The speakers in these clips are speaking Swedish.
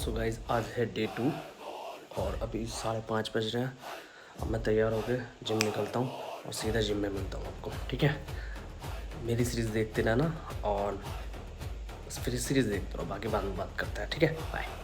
So guys आज है डे 2 और अभी 5:30 बज रहे हैं। अब मैं तैयार होकर जिम निकलता हूँ और सीधा जिम में मिलता हूँ आपको। ठीक है, मेरी सीरीज़ देखते रहना और फिर सीरीज़ देखते रहो, बाकी बाद में बात करते हैं। ठीक है, bye.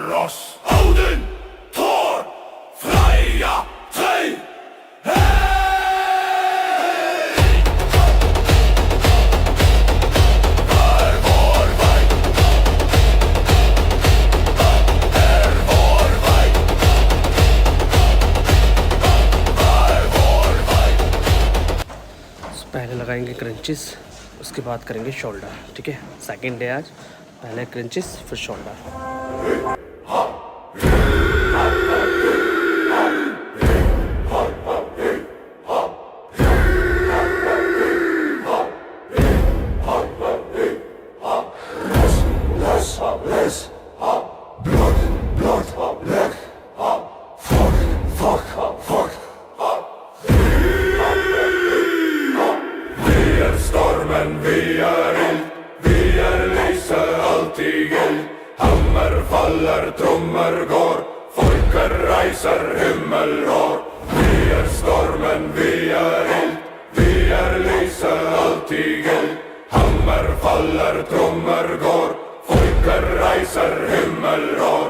Ross, Odin, Thor, Freja, Trey. पहले लगाएंगे क्रंचेस, उसके बाद करेंगे शोल्डर। ठीक है, सेकंड डे आज। पहले क्रंचेस फिर shoulder. Hammer faller, trummor går, folket reiser, himmel rår. Vi stormen, vi ild, vi lyset, alltid gild. Hammer faller, trummor går, folket reiser, himmel rår.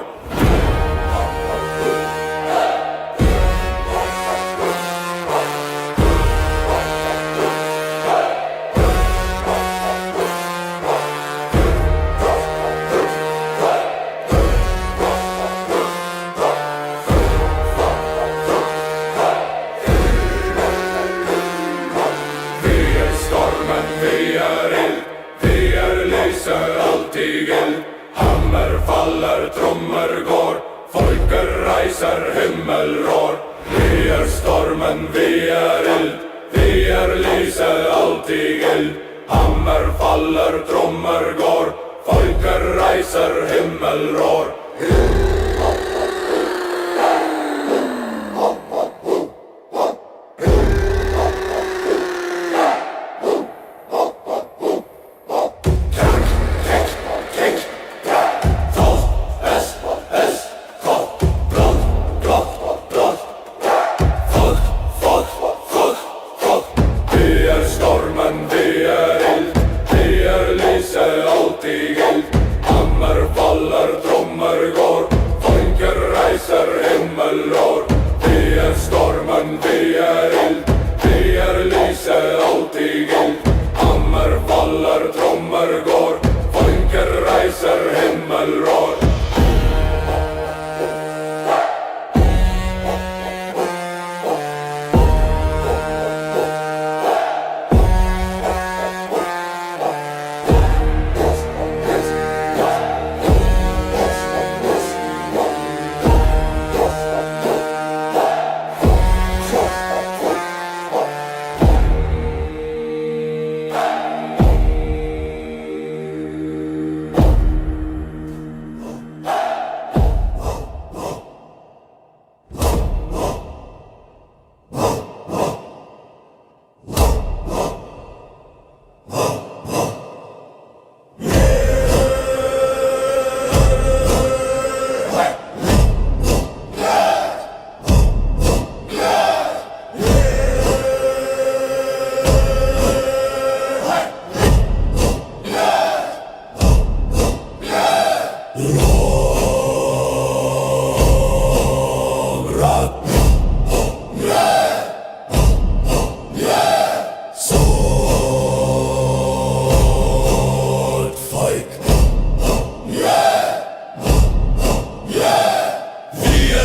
Hammer faller, trummor går, folket reiser, himmel rår. Vi stormen, vi ild, vi lyset, alltid gild. Hammer faller, trummor går, folket reiser, himmel rår. Hammer faller, trummor går, folket reiser, himmel rår. Vi stormen, vi ild, vi lyset, alltid gild. Hammer faller, trummor går, folket reiser, himmel rår.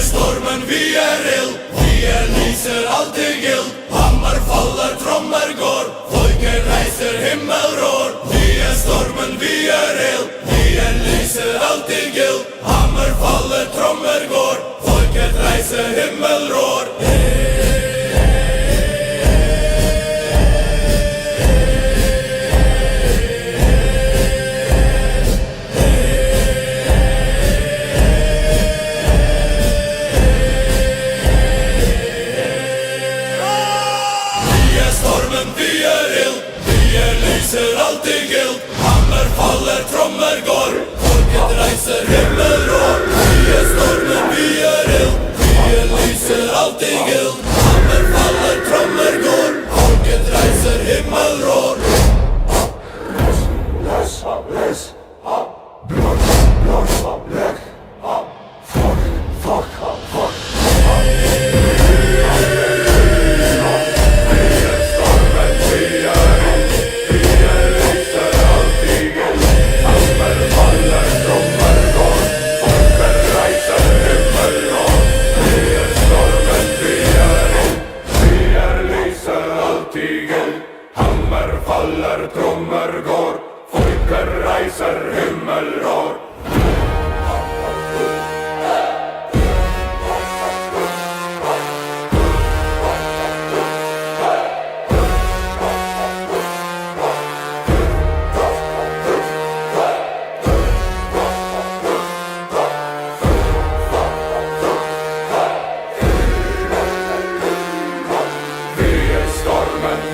stormen, vi är eld. Vi lyser alltid eld. Hammar faller, trummor går. Folket reiser, himmel rår. Vi är stormen, vi är eld. Vi lyser alltid eld. Hammar faller, trummor går. Folket reiser, himmel rår. Vi är eld, vi lyser alltid eld. Hammar faller, trummor går. Folket reiser, himmel rår. Vi är stormen, vi är eld. Vi lyser alltid eld. Hammar faller, trummor går. Folket reiser, himmel rår. Hammar faller, trummor går. Folket reiser, himmel rår.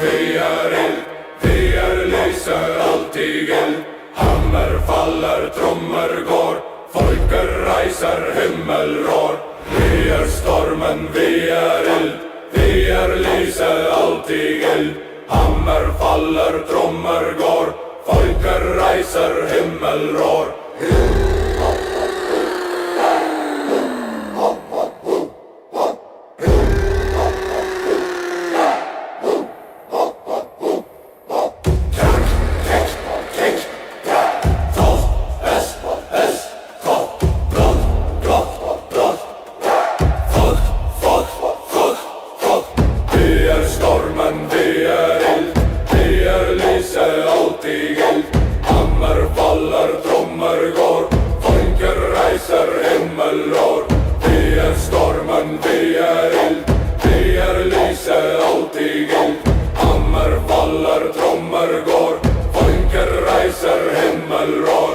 Vi är eld, vi lyser alltid eld. Hammar faller, trummor går. Folket reiser, himmel rår. Vi är stormen, vi är eld. Vi lyser alltid eld. Hammar faller, trummor går. Folket reiser, himmel rår. Vi är eld, vi lyser alltid eld. Hammar faller, trummor går. Folket reiser, himmel rår. Vi är stormen, vi är eld. Vi lyser alltid eld. Hammar faller, trummor går. Folket reiser, himmel rår.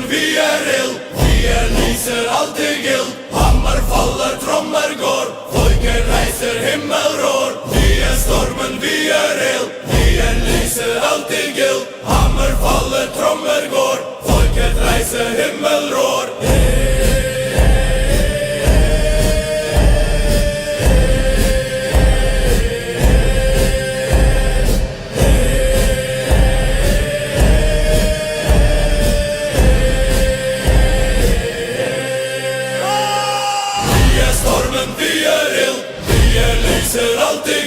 Vi är eld, vi lyser alltid eld. Hammar faller, trummor går. Folket reiser, himmel rår. Vi är stormen, vi är eld. Vi lyser alltid eld. Hammar faller, trummor går. Folket reiser, himmel rår. Vi är eld, vi lyser alltid